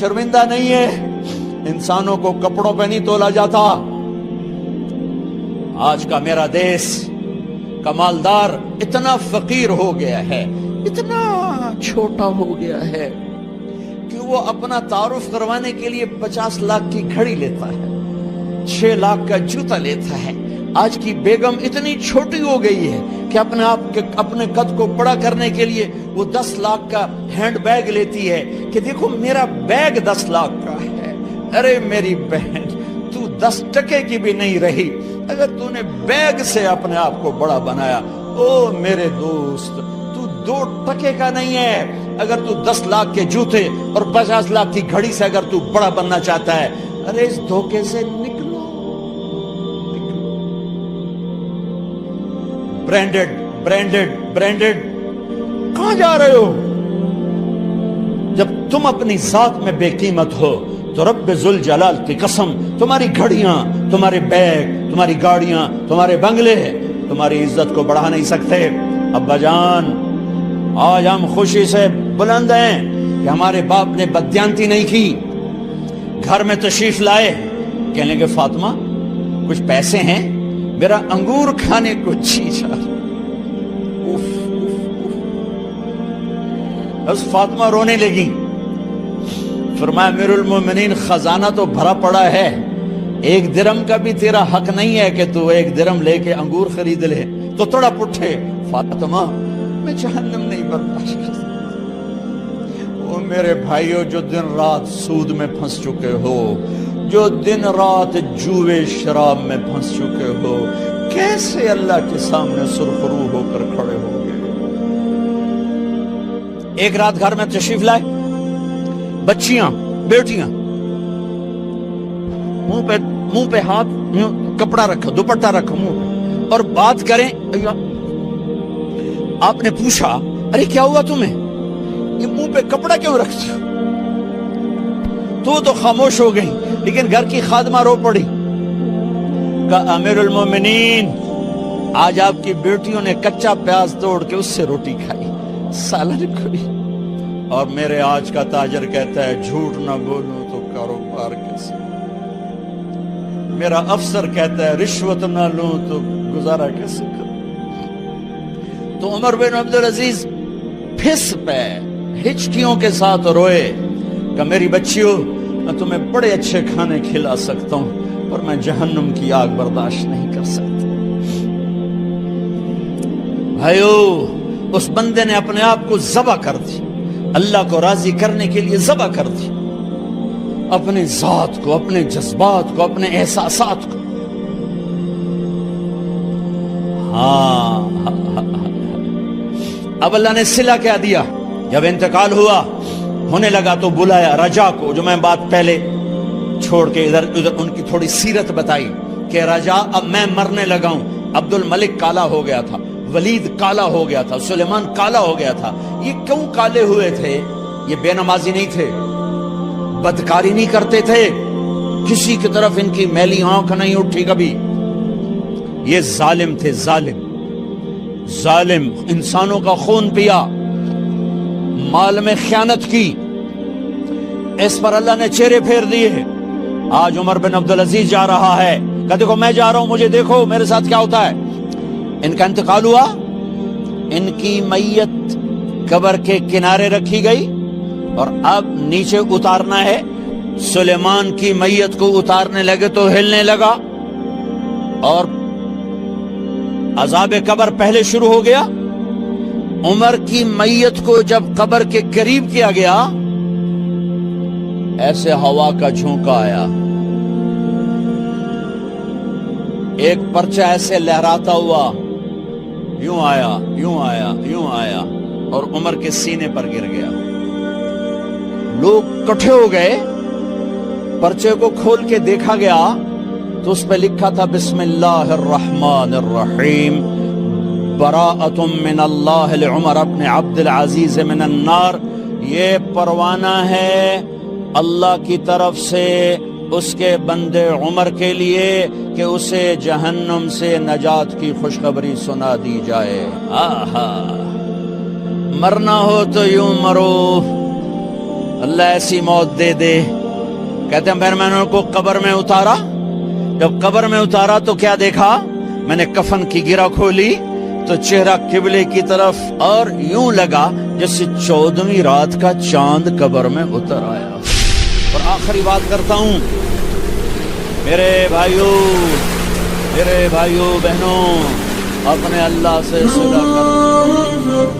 شرمندہ نہیں ہے، انسانوں کو کپڑوں پہ نہیں تولا جاتا۔ آج کا میرا دیس کا مالدار اتنا فقیر ہو گیا ہے، اتنا چھوٹا ہو گیا ہے کہ وہ اپنا تعارف کروانے کے لیے 50 لاکھ کی گھڑی لیتا ہے، 6 لاکھ کا جوتا لیتا ہے۔ آج کی بیگم اتنی چھوٹی ہو گئی ہے کہ اپنے قد کو بڑا کرنے کے لیے وہ 10 لاکھ کا ہینڈ بیگ لیتی ہے کہ دیکھو میرا بیگ 10 لاکھ کا ہے۔ ارے میری بہن، تو 10 ٹکے کی بھی نہیں رہی اگر تو نے بیگ سے اپنے آپ کو بڑا بنایا۔ او میرے دوست، تو 2 ٹکے کا نہیں ہے اگر تو 10 لاکھ کے جوتے اور 50 لاکھ کی گھڑی سے اگر تو بڑا بننا چاہتا ہے۔ ارے اس دھوکے سے نکلو۔ برینڈڈ برینڈڈ برینڈڈ، کہاں جا رہے ہو؟ جب تم اپنی ذات میں بے قیمت ہو تو رب ذوالجلال کی قسم، تمہاری گھڑیاں، تمہارے بیگ، تمہاری گاڑیاں، تمہارے بنگلے تمہاری عزت کو بڑھا نہیں سکتے۔ ابا جان، آج ہم خوشی سے بلند ہیں کہ ہمارے باپ نے بددیانتی نہیں کی۔ گھر میں تشریف لائے، کہنے کہ فاطمہ کچھ پیسے ہیں، میرا انگور کھانے کو جی چاہ۔ بس فاطمہ رونے لگی۔ فرمایا امیر المومنین، خزانہ تو بھرا پڑا ہے، 1 درم کا بھی تیرا حق نہیں ہے کہ تو 1 درم لے کے انگور خرید لے۔ تو تڑپ اٹھے، فاطمہ میں جہنم نہیں برداشت کر سکتا۔ وہ میرے بھائیو جو دن رات سود میں پھنس چکے ہو، جو دن رات جوے شراب میں پھنس چکے ہو، کیسے اللہ کے سامنے سرخرو ہو کر کھڑے ہو گئے؟ ایک رات گھر میں تشریف لائے، بچیاں، بیٹیاں، منہ پہ ہاتھ، کپڑا رکھا، دوپٹہ رکھا منہ پہ، اور بات کریں۔ آپ نے پوچھا ارے کیا ہوا تمہیں، یہ منہ پہ کپڑا کیوں رکھتی ہو؟ تو خاموش ہو گئی، لیکن گھر کی خادمہ رو پڑی۔ کہا امیر المومنین، آج آپ کی بیٹیوں نے کچا پیاز توڑ کے اس سے روٹی کھائی، سالن کھائی، اور میرے آج کا تاجر کہتا ہے جھوٹ نہ بولوں تو کاروبار کیسے؟ میرا افسر کہتا ہے رشوت نہ لوں تو گزارا کیسے کروں؟ تو عمر بن عبدالعزیز پھس پہ ہچکیوں کے ساتھ روئے کہ میری بچیوں، میں تمہیں بڑے اچھے کھانے کھلا سکتا ہوں پر میں جہنم کی آگ برداشت نہیں کر سکتا۔ بھائیو، اس بندے نے اپنے آپ کو ذبح کر دی، اللہ کو راضی کرنے کے لیے ذبح کر دی، اپنے ذات کو، اپنے جذبات کو، اپنے احساسات کو۔ اب اللہ نے صلہ کیا دیا، جب انتقال ہوا ہونے لگا تو بلایا رجا کو، جو میں بات پہلے چھوڑ کے ادھر ان کی تھوڑی سیرت بتائی کہ رجا اب میں مرنے لگا ہوں۔ عبد الملک کالا ہو گیا تھا، ولید کالا ہو گیا تھا، سلیمان کالا ہو گیا تھا۔ یہ کیوں کالے ہوئے تھے؟ یہ بے نمازی نہیں تھے، بدکاری نہیں کرتے تھے، کسی کی طرف ان کی میلی آنکھ نہیں اٹھی کبھی۔ یہ ظالم تھے، ظالم، انسانوں کا خون پیا، مال میں خیانت کی، اس پر اللہ نے چہرے پھیر دیے۔ آج عمر بن عبدالعزیز جا رہا ہے، کہ دیکھو میں جا رہا ہوں، مجھے دیکھو میرے ساتھ کیا ہوتا ہے۔ ان کا انتقال ہوا، ان کی میت قبر کے کنارے رکھی گئی، اور اب نیچے اتارنا ہے۔ سلیمان کی میت کو اتارنے لگے تو ہلنے لگا، اور عذاب قبر پہلے شروع ہو گیا۔ عمر کی میت کو جب قبر کے قریب کیا گیا، ایسے ہوا کا جھونکا آیا، ایک پرچہ ایسے لہراتا ہوا، یوں آیا، یوں آیا، یوں آیا، اور عمر کے سینے پر گر گیا۔ لوگ کٹھے ہو گئے، پرچے کو کھول کے دیکھا گیا تو اس پہ لکھا تھا بسم اللہ الرحمن الرحیم، براءۃ من اللہ لعمر بن عبد العزیز من النار۔ یہ پروانہ ہے اللہ کی طرف سے اس کے بندے عمر کے لیے کہ اسے جہنم سے نجات کی خوشخبری سنا دی جائے۔ آہا، مرنا ہو تو یوں مرو، اللہ ایسی موت دے دے. کہتے ہیں پھر میں نے ان کو قبر میں اتارا. جب قبر میں اتارا تو کیا دیکھا؟ میں نے کفن کی گرہ کھولی تو چہرہ قبلے کی طرف، اور یوں لگا جیسے 14ویں رات کا چاند قبر میں اتر آیا. اور آخری بات کرتا ہوں، میرے بھائیوں بہنوں، اپنے اللہ سے صلح کرو.